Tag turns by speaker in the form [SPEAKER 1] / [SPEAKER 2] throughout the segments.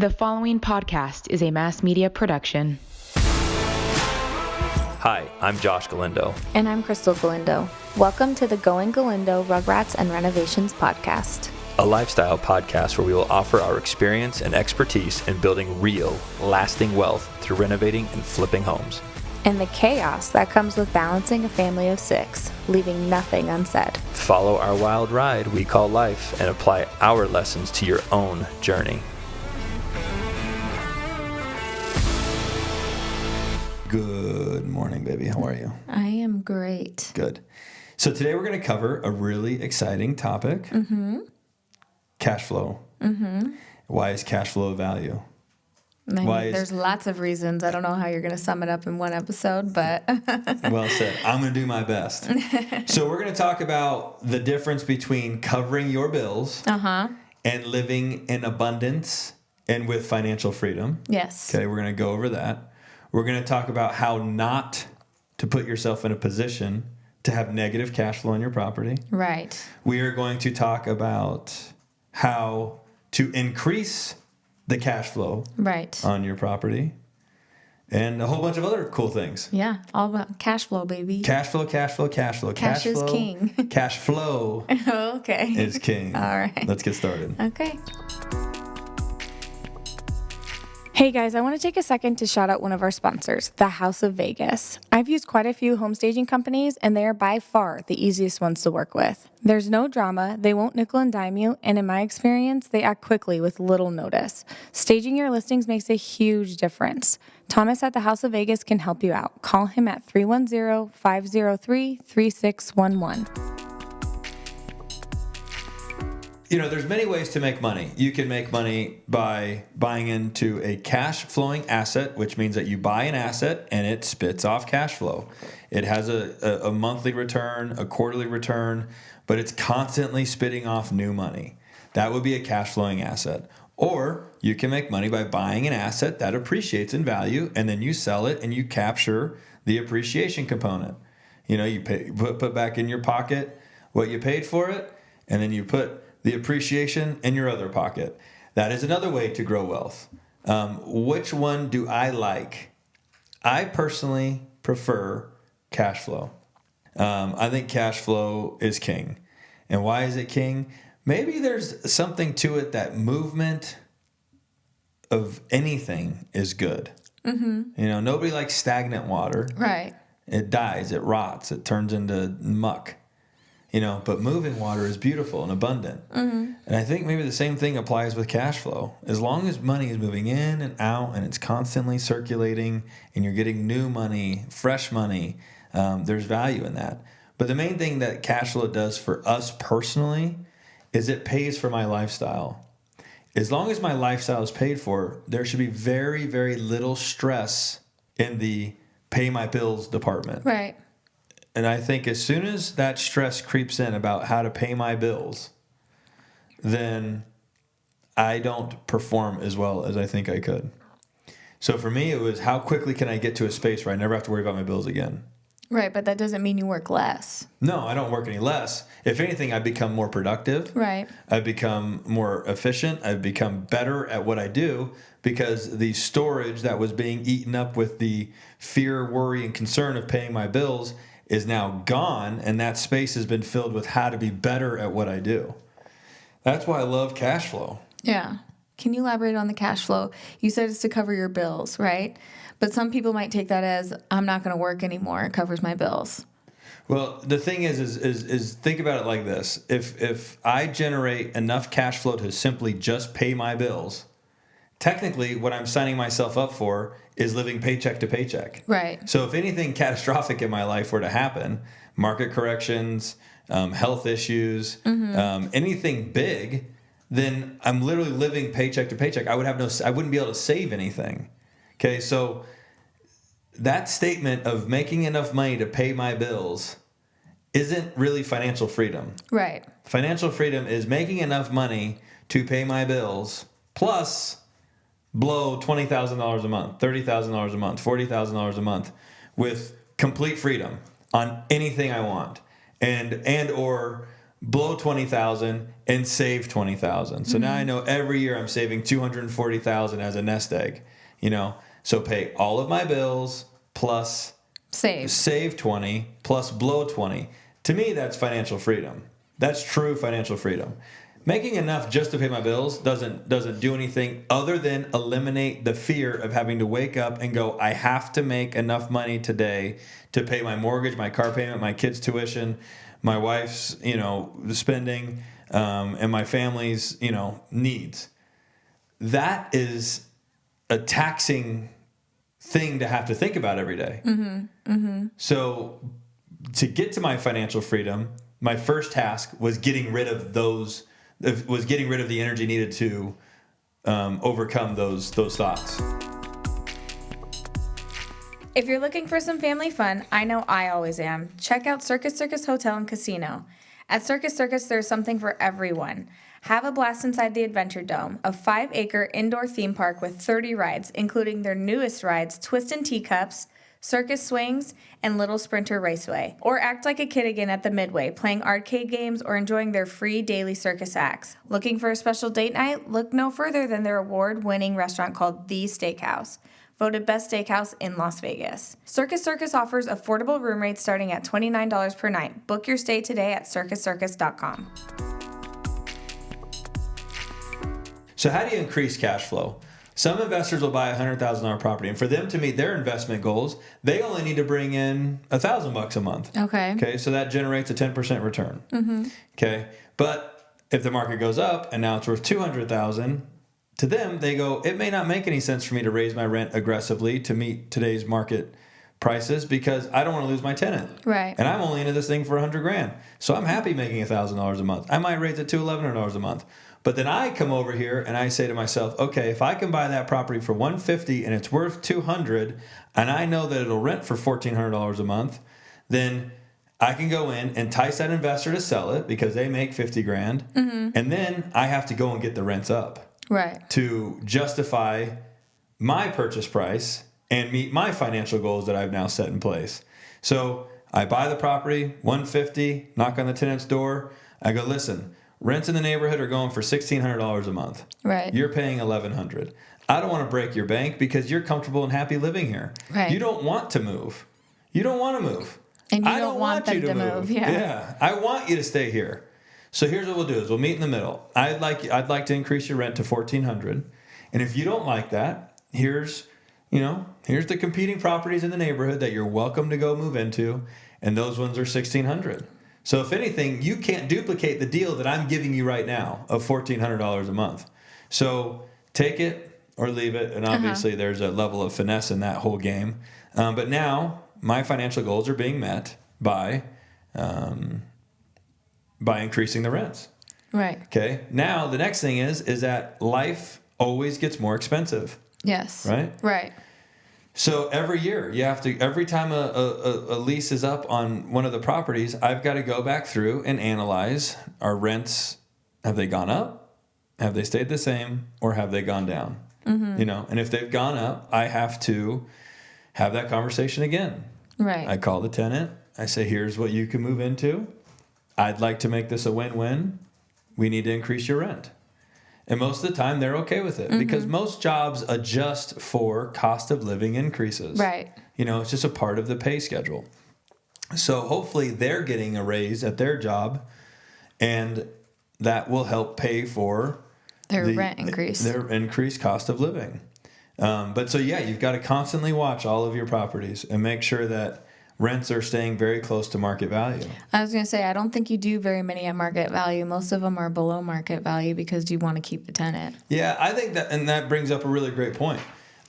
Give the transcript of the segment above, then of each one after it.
[SPEAKER 1] The following podcast is a mass media production.
[SPEAKER 2] Hi, I'm Josh Galindo.
[SPEAKER 3] And I'm Krystal Galindo. Welcome to the Going Galindo Rugrats and Renovations podcast.
[SPEAKER 2] A lifestyle podcast where we will offer our experience and expertise in building real, lasting wealth through renovating and flipping homes.
[SPEAKER 3] And the chaos that comes with balancing a family of 6, leaving nothing unsaid.
[SPEAKER 2] Follow our wild ride we call life and apply our lessons to your own journey.
[SPEAKER 4] Good morning, baby. How are you?
[SPEAKER 3] I am great.
[SPEAKER 4] Good. So today we're going to cover a really exciting topic. Cash flow. Why is cash flow of value?
[SPEAKER 3] There's lots of reasons. I don't know how you're going to sum it up in one episode, but...
[SPEAKER 4] Well said. I'm going to do my best. So we're going to talk about the difference between covering your bills and living in abundance and with financial freedom.
[SPEAKER 3] Yes.
[SPEAKER 4] Okay, we're going to go over that. We're going to talk about how not to put yourself in a position to have negative cash flow on your property.
[SPEAKER 3] Right.
[SPEAKER 4] We are going to talk about how to increase the cash flow on your property and a whole bunch of other cool things.
[SPEAKER 3] Yeah, all about cash flow, baby.
[SPEAKER 4] Cash flow, cash flow, cash flow.
[SPEAKER 3] Cash is king.
[SPEAKER 4] Cash flow
[SPEAKER 3] Okay.
[SPEAKER 4] is king.
[SPEAKER 3] All right.
[SPEAKER 4] Let's get started.
[SPEAKER 3] Okay. Hey guys, I want to take a second to shout out one of our sponsors, the House of Vegas. I've used quite a few home staging companies, and they are by far the easiest ones to work with. There's no drama, they won't nickel and dime you, and in my experience, they act quickly with little notice. Staging your listings makes a huge difference. Thomas at the House of Vegas can help you out. Call him at 310-503-3611.
[SPEAKER 4] You know, there's many ways to make money. You can make money by buying into a cash flowing asset, which means that you buy an asset and it spits off cash flow. It has a monthly return, a quarterly return, but it's constantly spitting off new money. That would be a cash flowing asset. Or you can make money by buying an asset that appreciates in value, and then you sell it and you capture the appreciation component. You know, you put back in your pocket what you paid for it, and then you put the appreciation in your other pocket. That is another way to grow wealth. Which one do I like? I personally prefer cash flow. I think cash flow is king. And why is it king? Maybe there's something to it that movement of anything is good. You know, nobody likes stagnant water.
[SPEAKER 3] Right.
[SPEAKER 4] It dies, it rots, it turns into muck. You know, but moving water is beautiful and abundant. And I think maybe the same thing applies with cash flow. As long as money is moving in and out and it's constantly circulating and you're getting new money, fresh money, there's value in that. But the main thing that cash flow does for us personally is it pays for my lifestyle. As long as my lifestyle is paid for, there should be very, very little stress in the pay my bills department.
[SPEAKER 3] Right.
[SPEAKER 4] And I think as soon as that stress creeps in about how to pay my bills, then I don't perform as well as I think I could. So for me, it was how quickly can I get to a space where I never have to worry about my bills again?
[SPEAKER 3] Right, but that doesn't mean you work less.
[SPEAKER 4] No, I don't work any less. If anything, I've become more productive.
[SPEAKER 3] Right.
[SPEAKER 4] I've become more efficient. I've become better at what I do because the storage that was being eaten up with the fear, worry, and concern of paying my bills is now gone, and that space has been filled with how to be better at what I do. That's why I love cash flow.
[SPEAKER 3] Yeah. Can you elaborate on the cash flow? You said it's to cover your bills, right? But some people might take that as, I'm not going to work anymore. It covers my bills.
[SPEAKER 4] Well, the thing is think about it like this. If I generate enough cash flow to simply just pay my bills, technically what I'm signing myself up for is living paycheck to paycheck.
[SPEAKER 3] Right.
[SPEAKER 4] So if anything catastrophic in my life were to happen, market corrections, health issues, anything big, then I'm literally living paycheck to paycheck. I wouldn't be able to save anything. Okay, so that statement of making enough money to pay my bills isn't really financial freedom.
[SPEAKER 3] Right.
[SPEAKER 4] Financial freedom is making enough money to pay my bills plus blow $20,000 a month, $30,000 a month, $40,000 a month with complete freedom on anything I want. And or blow 20,000 and save 20,000. So now I know every year I'm saving 240,000 as a nest egg, so pay all of my bills plus save 20 plus blow 20. To me, that's financial freedom. That's true financial freedom. Making enough just to pay my bills doesn't do anything other than eliminate the fear of having to wake up and go, I have to make enough money today to pay my mortgage, my car payment, my kids' tuition, my wife's, spending, and my family's, needs. That is a taxing thing to have to think about every day. So to get to my financial freedom, my first task was getting rid of the energy needed to overcome those thoughts.
[SPEAKER 3] If you're looking for some family fun, I know I always am. Check out Circus Circus Hotel and Casino. At Circus Circus, there's something for everyone. Have a blast inside the Adventure Dome, a 5-acre indoor theme park with 30 rides, including their newest rides, Twist and Teacups, Circus Swings, and Little Sprinter Raceway. Or act like a kid again at the Midway, playing arcade games or enjoying their free daily circus acts. Looking for a special date night? Look no further than their award-winning restaurant called The Steakhouse, voted best steakhouse in Las Vegas. Circus Circus offers affordable room rates starting at $29 per night. Book your stay today at circuscircus.com.
[SPEAKER 4] So how do you increase cash flow? Some investors will buy a $100,000 property, and for them to meet their investment goals, they only need to bring in $1,000 a month. Okay. So that generates a 10% return. Okay. But if the market goes up and now it's worth $200,000, to them they go, it may not make any sense for me to raise my rent aggressively to meet today's market prices because I don't want to lose my tenant.
[SPEAKER 3] Right.
[SPEAKER 4] And I'm only into this thing for $100,000, so I'm happy making $1,000 a month. I might raise it to $1,100 a month. But then I come over here and I say to myself, okay, if I can buy that property for $150 and it's worth $200, and I know that it'll rent for $1,400 a month, then I can go in and entice that investor to sell it because they make $50,000, and then I have to go and get the rents up,
[SPEAKER 3] right,
[SPEAKER 4] to justify my purchase price and meet my financial goals that I've now set in place. So I buy the property, $150, knock on the tenant's door. I go, listen, rents in the neighborhood are going for $1,600 a month.
[SPEAKER 3] Right.
[SPEAKER 4] You're paying $1,100. I don't want to break your bank because you're comfortable and happy living here.
[SPEAKER 3] Right.
[SPEAKER 4] You don't want to move. You don't want to move.
[SPEAKER 3] And you
[SPEAKER 4] I
[SPEAKER 3] don't want them
[SPEAKER 4] you
[SPEAKER 3] to move. Yeah.
[SPEAKER 4] I want you to stay here. So here's what we'll do: is we'll meet in the middle. I'd like to increase your rent to $1,400, and if you don't like that, here's the competing properties in the neighborhood that you're welcome to go move into, and those ones are $1,600. So if anything, you can't duplicate the deal that I'm giving you right now of $1,400 a month. So take it or leave it, and obviously there's a level of finesse in that whole game. But now my financial goals are being met by increasing the rents.
[SPEAKER 3] Right.
[SPEAKER 4] Okay. Now the next thing is that life always gets more expensive.
[SPEAKER 3] Yes.
[SPEAKER 4] Right.
[SPEAKER 3] Right.
[SPEAKER 4] So every year every time a lease is up on one of the properties, I've got to go back through and analyze our rents. Have they gone up? Have they stayed the same? Or have they gone down? And if they've gone up, I have to have that conversation again.
[SPEAKER 3] Right.
[SPEAKER 4] I call the tenant. I say, here's what you can move into. I'd like to make this a win-win. We need to increase your rent. And most of the time, they're okay with it because most jobs adjust for cost of living increases.
[SPEAKER 3] Right.
[SPEAKER 4] It's just a part of the pay schedule. So hopefully they're getting a raise at their job, and that will help pay for
[SPEAKER 3] their rent increase.
[SPEAKER 4] Their increased cost of living. You've got to constantly watch all of your properties and make sure that rents are staying very close to market value.
[SPEAKER 3] I was going to say, I don't think you do very many at market value. Most of them are below market value because you want to keep the tenant.
[SPEAKER 4] Yeah, I think that brings up a really great point.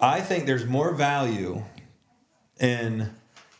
[SPEAKER 4] I think there's more value in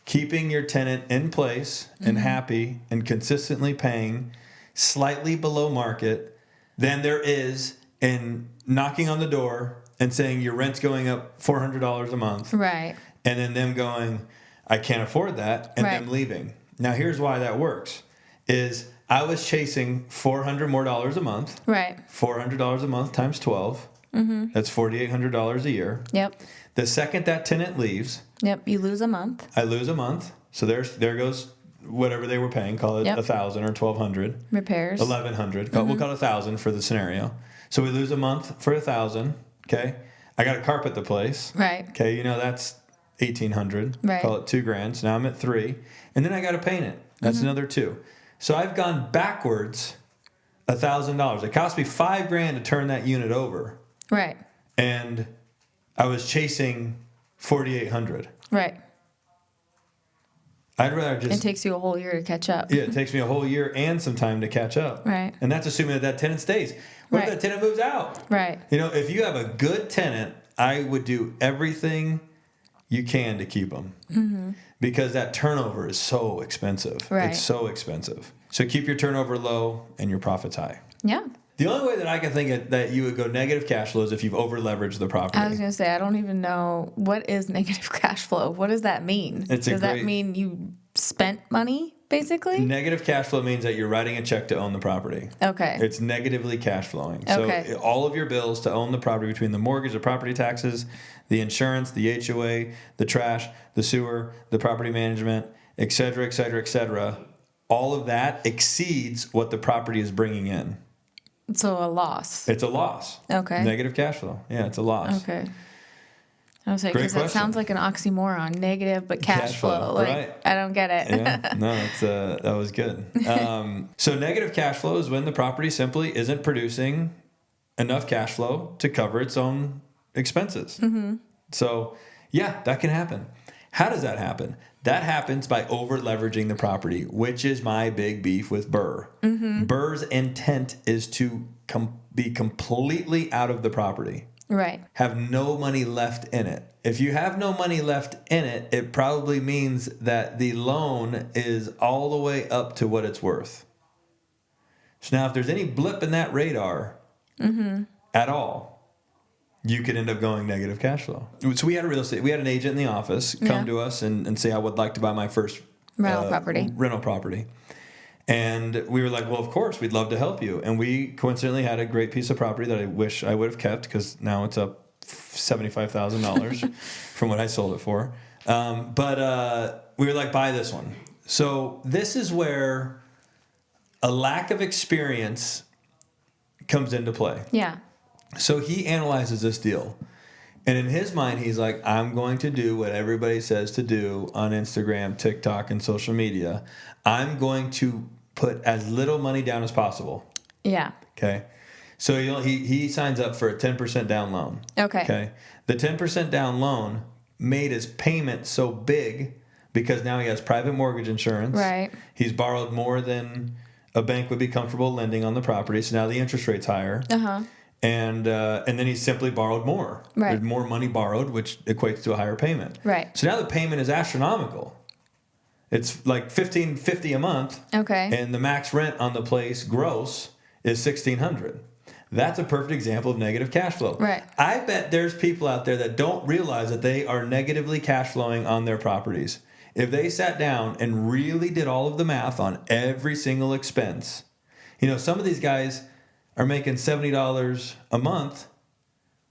[SPEAKER 4] keeping your tenant in place and happy and consistently paying slightly below market than there is in knocking on the door and saying your rent's going up $400 a month.
[SPEAKER 3] Right.
[SPEAKER 4] And then them going, I can't afford that, and them leaving. Now, here's why that works, is I was chasing $400 more a month. Right. $400 a month times 12. That's $4,800 a year.
[SPEAKER 3] Yep.
[SPEAKER 4] The second that tenant leaves.
[SPEAKER 3] Yep, you lose a month.
[SPEAKER 4] I lose a month. So there goes whatever they were paying, call it 1,000 or 1,200.
[SPEAKER 3] Repairs.
[SPEAKER 4] 1,100. We'll call it 1,000 for the scenario. So we lose a month for 1,000. Okay. I got to carpet the place.
[SPEAKER 3] Right.
[SPEAKER 4] Okay. That's 1,800.
[SPEAKER 3] Right.
[SPEAKER 4] Call it $2,000. So now I'm at 3, and then I got to paint it. That's another 2. So I've gone backwards $1,000. It cost me $5,000 to turn that unit over.
[SPEAKER 3] Right.
[SPEAKER 4] And I was chasing 4,800.
[SPEAKER 3] Right.
[SPEAKER 4] I'd rather just...
[SPEAKER 3] It takes you a whole year to catch up.
[SPEAKER 4] Yeah, it takes me a whole year and some time to catch up.
[SPEAKER 3] Right.
[SPEAKER 4] And that's assuming that tenant stays. What if that tenant moves out?
[SPEAKER 3] Right.
[SPEAKER 4] If you have a good tenant, I would do everything you can to keep them. Mm-hmm. Because that turnover is so expensive.
[SPEAKER 3] Right.
[SPEAKER 4] It's so expensive. So keep your turnover low and your profits high.
[SPEAKER 3] Yeah.
[SPEAKER 4] The only way that I can think that you would go negative cash flow is if you've over-leveraged the property.
[SPEAKER 3] I was going to say, I don't even know, what is negative cash flow? What does that mean? Does that mean you spent money, basically?
[SPEAKER 4] Negative cash flow means that you're writing a check to own the property.
[SPEAKER 3] Okay.
[SPEAKER 4] It's negatively cash flowing. So all of your bills to own the property, between the mortgage, the property taxes, the insurance, the HOA, the trash, the sewer, the property management, et cetera, et cetera, et cetera, all of that exceeds what the property is bringing in.
[SPEAKER 3] So a loss.
[SPEAKER 4] It's a loss.
[SPEAKER 3] Okay.
[SPEAKER 4] Negative cash flow. Yeah, it's a loss.
[SPEAKER 3] Okay. I was like, because that sounds like an oxymoron. Negative, but cash flow.
[SPEAKER 4] Right.
[SPEAKER 3] I don't get it.
[SPEAKER 4] Yeah. No, that was good. So negative cash flow is when the property simply isn't producing enough cash flow to cover its own expenses. Mm-hmm. So, yeah, that can happen. How does that happen? That happens by over-leveraging the property, which is my big beef with Burr. Mm-hmm. Burr's intent is to be completely out of the property.
[SPEAKER 3] Right.
[SPEAKER 4] Have no money left in it. If you have no money left in it, it probably means that the loan is all the way up to what it's worth. So now if there's any blip in that radar at all, you could end up going negative cash flow. So we had an agent in the office come to us and say, I would like to buy my first rental property. And we were like, well, of course, we'd love to help you. And we coincidentally had a great piece of property that I wish I would have kept, because now it's up $75,000 from what I sold it for. But we were like, buy this one. So this is where a lack of experience comes into play.
[SPEAKER 3] Yeah.
[SPEAKER 4] So he analyzes this deal. And in his mind, he's like, I'm going to do what everybody says to do on Instagram, TikTok, and social media. I'm going to put as little money down as possible.
[SPEAKER 3] Yeah.
[SPEAKER 4] Okay. So he signs up for a 10% down loan. Okay. The 10% down loan made his payment so big because now he has private mortgage insurance.
[SPEAKER 3] Right.
[SPEAKER 4] He's borrowed more than a bank would be comfortable lending on the property. So now the interest rate's higher. Uh-huh. And then he simply borrowed more.
[SPEAKER 3] Right.
[SPEAKER 4] There's more money borrowed, which equates to a higher payment.
[SPEAKER 3] Right.
[SPEAKER 4] So now the payment is astronomical. It's like $1,550 a month.
[SPEAKER 3] Okay.
[SPEAKER 4] And the max rent on the place gross is $1,600. That's a perfect example of negative cash flow.
[SPEAKER 3] Right.
[SPEAKER 4] I bet there's people out there that don't realize that they are negatively cash flowing on their properties. If they sat down and really did all of the math on every single expense, some of these guys are making $70 a month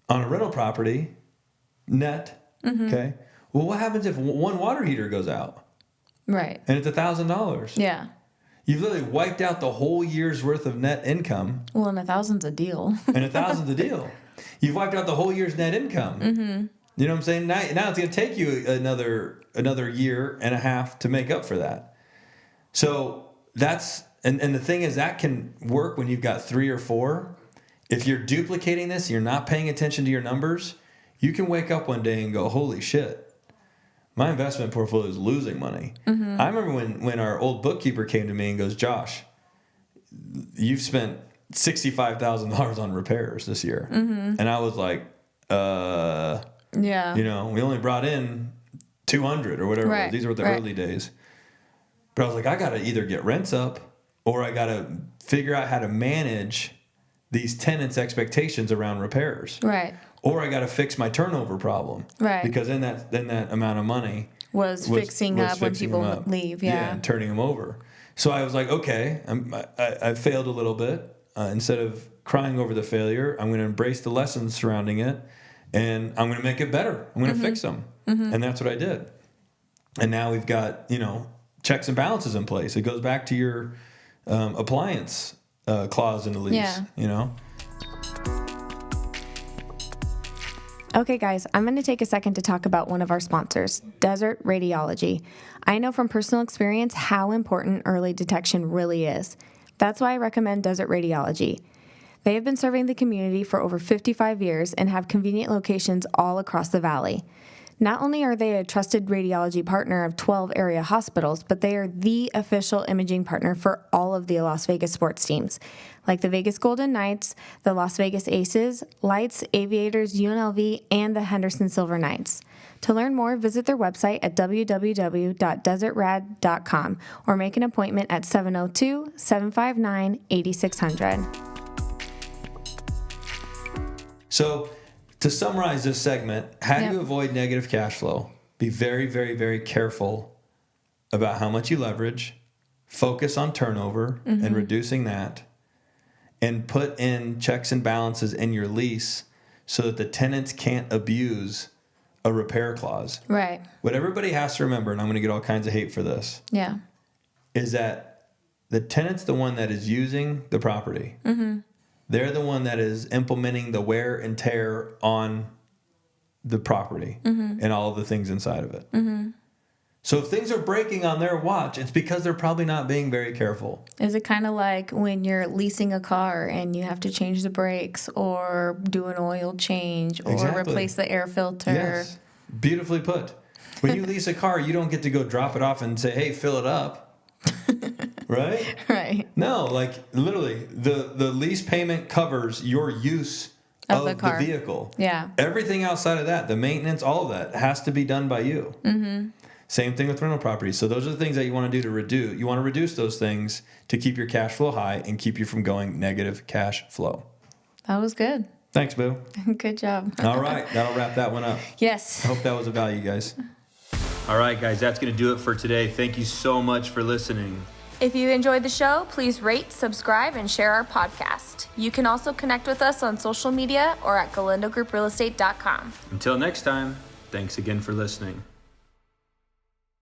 [SPEAKER 4] on a rental property net. Mm-hmm. Okay. Well, what happens if one water heater goes out?
[SPEAKER 3] Right.
[SPEAKER 4] And it's $1,000.
[SPEAKER 3] Yeah.
[SPEAKER 4] You've literally wiped out the whole year's worth of net income.
[SPEAKER 3] Well, and $1,000's a deal.
[SPEAKER 4] And $1,000's a deal. You've wiped out the whole year's net income. Mm-hmm. You know what I'm saying? Now it's going to take you another year and a half to make up for that. So that's... And the thing is, that can work when you've got 3 or 4. If you're duplicating this, you're not paying attention to your numbers, you can wake up one day and go, holy shit, my investment portfolio is losing money. Mm-hmm. I remember when our old bookkeeper came to me and goes, Josh, you've spent $65,000 on repairs this year. Mm-hmm. And I was like, yeah. We only brought in 200 or whatever. Right. These were the early days. But I was like, I got to either get rents up, or I got to figure out how to manage these tenants' expectations around repairs. Right. Or I got to fix my turnover problem. Right. Because then that amount of money
[SPEAKER 3] was fixing up when people leave. Yeah.
[SPEAKER 4] Yeah, and turning them over. So I was like, okay, I failed a little bit. Instead of crying over the failure, I'm going to embrace the lessons surrounding it, and I'm going to make it better. I'm going to fix them. Mm-hmm. And that's what I did. And now we've got, checks and balances in place. It goes back to your appliance clause in the lease, you know?
[SPEAKER 3] Okay, guys, I'm going to take a second to talk about one of our sponsors, Desert Radiology. I know from personal experience how important early detection really is. That's why I recommend Desert Radiology. They have been serving the community for over 55 years and have convenient locations all across the valley. Not only are they a trusted radiology partner of 12 area hospitals, but they are the official imaging partner for all of the Las Vegas sports teams, like the Vegas Golden Knights, the Las Vegas Aces, Lights, Aviators, UNLV, and the Henderson Silver Knights. To learn more, visit their website at www.desertrad.com or make an appointment at 702-759-8600.
[SPEAKER 4] So, to summarize this segment, how do you avoid negative cash flow? Be very, very, very careful about how much you leverage. Focus on turnover and reducing that. And put in checks and balances in your lease so that the tenants can't abuse a repair clause.
[SPEAKER 3] Right.
[SPEAKER 4] What everybody has to remember, and I'm going to get all kinds of hate for this, is that the tenant's the one that is using the property. They're the one that is implementing the wear and tear on the property and all of the things inside of it. So if things are breaking on their watch, it's because they're probably not being very careful.
[SPEAKER 3] Is it kind of like when you're leasing a car and you have to change the brakes or do an oil change or replace the air filter?
[SPEAKER 4] Yes, beautifully put. When you lease a car, you don't get to go drop it off and say, hey, fill it up. Right?
[SPEAKER 3] Right.
[SPEAKER 4] No, like literally the lease payment covers your use of the vehicle.
[SPEAKER 3] Yeah.
[SPEAKER 4] Everything outside of that, the maintenance, all of that has to be done by you. Same thing with rental properties. So those are the things that you want to do to reduce. You want to reduce those things to keep your cash flow high and keep you from going negative cash flow.
[SPEAKER 3] That was good.
[SPEAKER 4] Thanks, Boo.
[SPEAKER 3] Good job.
[SPEAKER 4] All right. That'll wrap that one up.
[SPEAKER 3] Yes.
[SPEAKER 4] I hope that was of value, guys.
[SPEAKER 2] All right, guys, that's going to do it for today. Thank you so much for listening.
[SPEAKER 5] If you enjoyed the show, please rate, subscribe, and share our podcast. You can also connect with us on social media or at galindogrouprealestate.com.
[SPEAKER 2] Until next time, thanks again for listening.